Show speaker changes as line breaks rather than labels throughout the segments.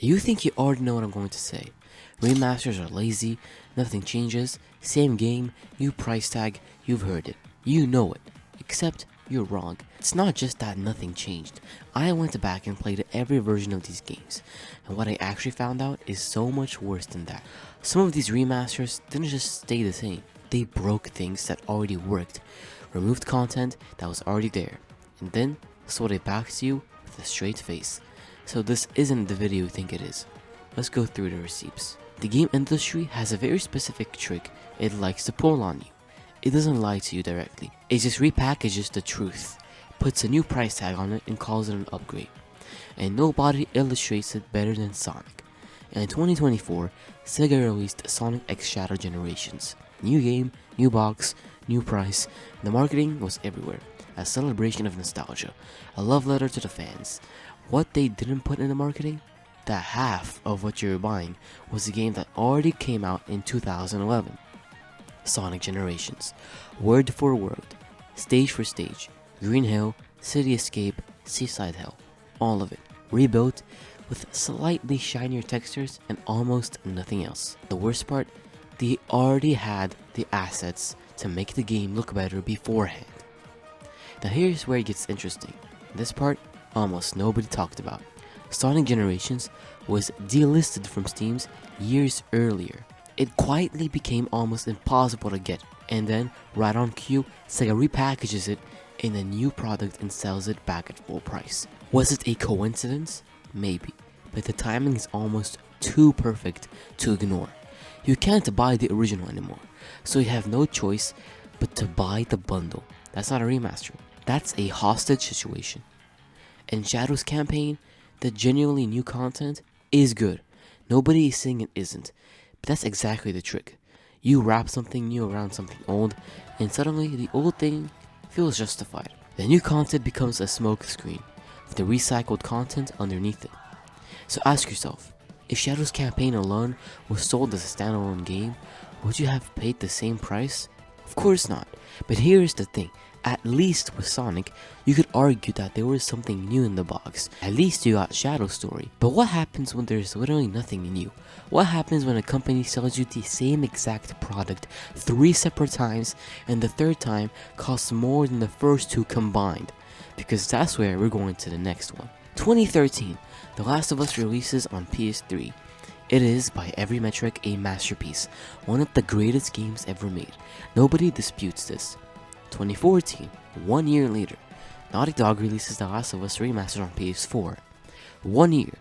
You think you already know what I'm going to say. Remasters are lazy, nothing changes, same game, new price tag, you've heard it. You know it. Except, you're wrong. It's not just that nothing changed. I went back and played every version of these games, and what I actually found out is so much worse than that. Some of these remasters didn't just stay the same. They broke things that already worked, removed content that was already there, and then sold it back to you with a straight face. So this isn't the video you think it is. Let's go through the receipts. The game industry has a very specific trick it likes to pull on you. It doesn't lie to you directly. It just repackages the truth, puts a new price tag on it and calls it an upgrade. And nobody illustrates it better than Sonic. And in 2024, SEGA released Sonic X Shadow Generations. New game, new box, new price. The marketing was everywhere. A celebration of nostalgia. A love letter to the fans. What they didn't put in the marketing? That half of what you're buying was a game that already came out in 2011. Sonic Generations. Word for word. Stage for stage. Green Hill, City Escape, Seaside Hell. All of it. Rebuilt with slightly shinier textures and almost nothing else. The worst part? They already had the assets to make the game look better beforehand. Now here's where it gets interesting. This part, almost nobody talked about. Sonic Generations was delisted from Steam's years earlier. It quietly became almost impossible to get, and then, right on cue, Sega repackages it in a new product and sells it back at full price. Was it a coincidence? Maybe, but the timing is almost too perfect to ignore. You can't buy the original anymore, so you have no choice but to buy the bundle. That's not a remaster, that's a hostage situation. And Shadow's campaign, the genuinely new content, is good. Nobody is saying it isn't, but that's exactly the trick. You wrap something new around something old, and suddenly the old thing feels justified. The new content becomes a smoke screen, with the recycled content underneath it. So ask yourself, if Shadow's campaign alone was sold as a standalone game, would you have paid the same price? Of course not. But here's the thing. At least with Sonic, you could argue that there was something new in the box. At least you got Shadow's story. But what happens when there's literally nothing new? What happens when a company sells you the same exact product 3 separate times and the third time costs more than the first 2 combined? Because that's where we're going to the next one. 2013, The Last of Us releases on PS3. It is, by every metric, a masterpiece, one of the greatest games ever made. Nobody disputes this. 2014, 1 year later, Naughty Dog releases The Last of Us Remastered on PS4. 1 year,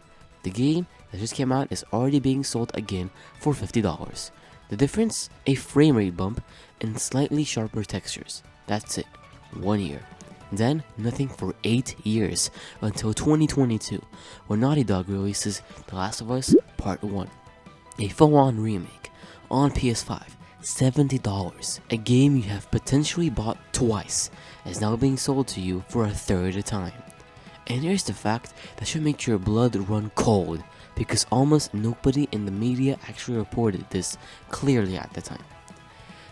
the game that just came out is already being sold again for $50. The difference? A frame rate bump and slightly sharper textures. That's it. 1 year. Then, nothing for 8 years, until 2022, when Naughty Dog releases The Last of Us Part 1. A full-on remake, on PS5. $70. A game you have potentially bought twice is now being sold to you for a third time. And here's the fact that should make your blood run cold, because almost nobody in the media actually reported this clearly at the time.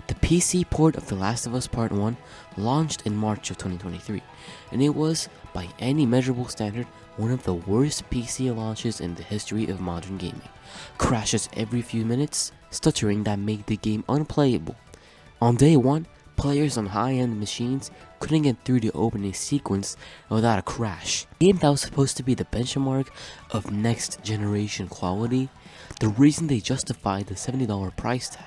The PC port of The Last of Us Part 1 launched in March of 2023, and it was, by any measurable standard, one of the worst PC launches in the history of modern gaming. Crashes every few minutes, stuttering that made the game unplayable. On day 1, players on high-end machines couldn't get through the opening sequence without a crash. A game that was supposed to be the benchmark of next generation quality, the reason they justified the $70 price tag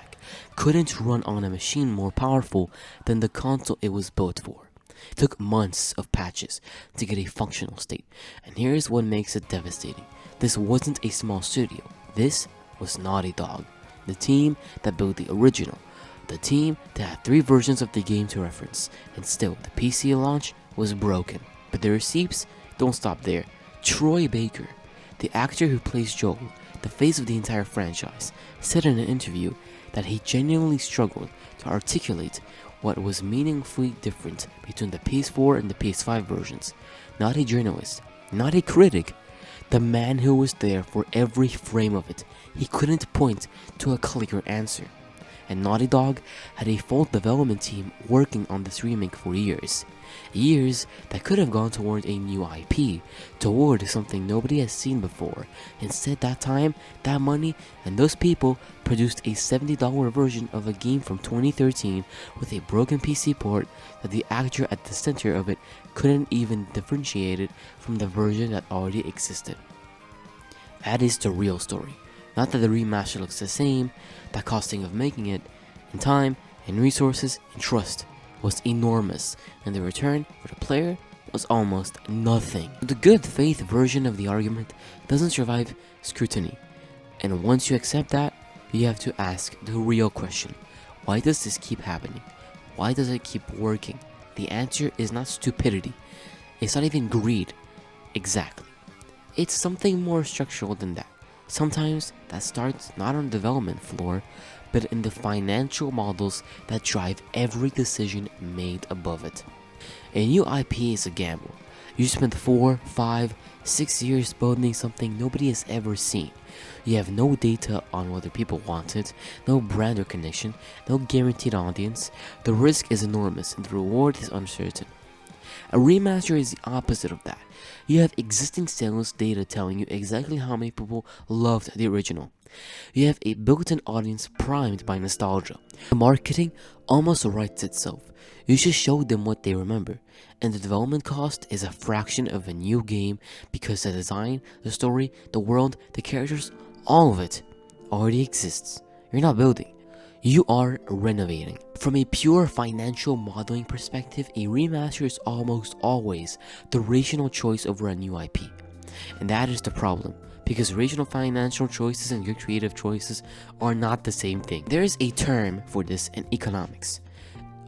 couldn't run on a machine more powerful than the console it was built for. It took months of patches to get a functional state, and here's what makes it devastating. This wasn't a small studio, this was Naughty Dog, the team that built the original, the team that had 3 versions of the game to reference, and still the PC launch was broken. But the receipts don't stop there. Troy Baker, the actor who plays Joel, the face of the entire franchise, said in an interview that he genuinely struggled to articulate what was meaningfully different between the PS4 and the PS5 versions. Not a journalist, not a critic, the man who was there for every frame of it. He couldn't point to a clear answer. And Naughty Dog had a full development team working on this remake for years. Years that could have gone toward a new IP, toward something nobody has seen before. Instead, that time, that money, and those people produced a $70 version of a game from 2013 with a broken PC port that the actor at the center of it couldn't even differentiate it from the version that already existed. That is the real story. Not that the remaster looks the same, the costing of making it, in time, and resources, and trust, was enormous, and the return for the player was almost nothing. The good faith version of the argument doesn't survive scrutiny, and once you accept that, you have to ask the real question: why does this keep happening? Why does it keep working? The answer is not stupidity, it's not even greed. Exactly. It's something more structural than that. Sometimes that starts not on the development floor, but in the financial models that drive every decision made above it. A new IP is a gamble. You spend 4, 5, 6 years building something nobody has ever seen. You have no data on whether people want it, no brand recognition, no guaranteed audience. The risk is enormous and the reward is uncertain. A remaster is the opposite of that. You have existing sales data telling you exactly how many people loved the original. You have a built-in audience primed by nostalgia. The marketing almost writes itself. You just show them what they remember, and the development cost is a fraction of a new game because the design, the story, the world, the characters, all of it already exists. You're not building, you are renovating. From a pure financial modeling perspective, a remaster is almost always the rational choice over a new IP. And that is the problem, because rational financial choices and good creative choices are not the same thing. There is a term for this in economics: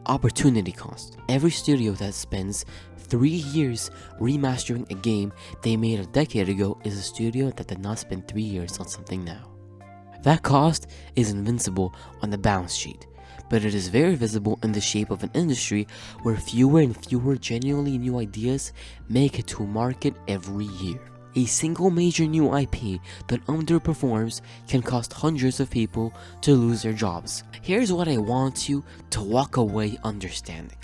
opportunity cost. Every studio that spends 3 years remastering a game they made a decade ago is a studio that did not spend 3 years on something now. That cost is invincible on the balance sheet, but it is very visible in the shape of an industry where fewer and fewer genuinely new ideas make it to market every year. A single major new IP that underperforms can cost hundreds of people to lose their jobs. Here's what I want you to walk away understanding.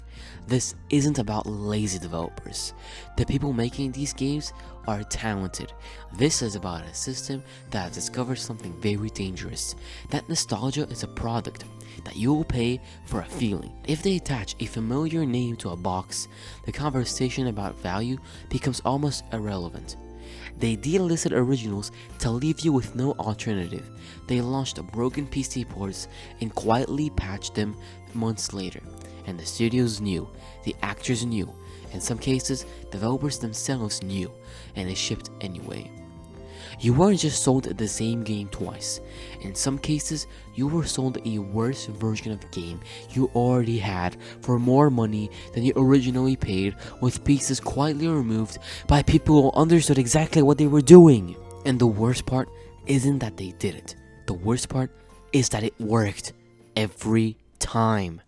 This isn't about lazy developers. The people making these games are talented. This is about a system that has discovered something very dangerous. That nostalgia is a product that you will pay for a feeling. If they attach a familiar name to a box, the conversation about value becomes almost irrelevant. They delisted originals to leave you with no alternative. They launched broken PC ports and quietly patched them months later. And the studios knew, the actors knew, in some cases, developers themselves knew, and they shipped anyway. You weren't just sold the same game twice. In some cases, you were sold a worse version of the game you already had for more money than you originally paid, with pieces quietly removed by people who understood exactly what they were doing. And the worst part isn't that they did it. The worst part is that it worked every time.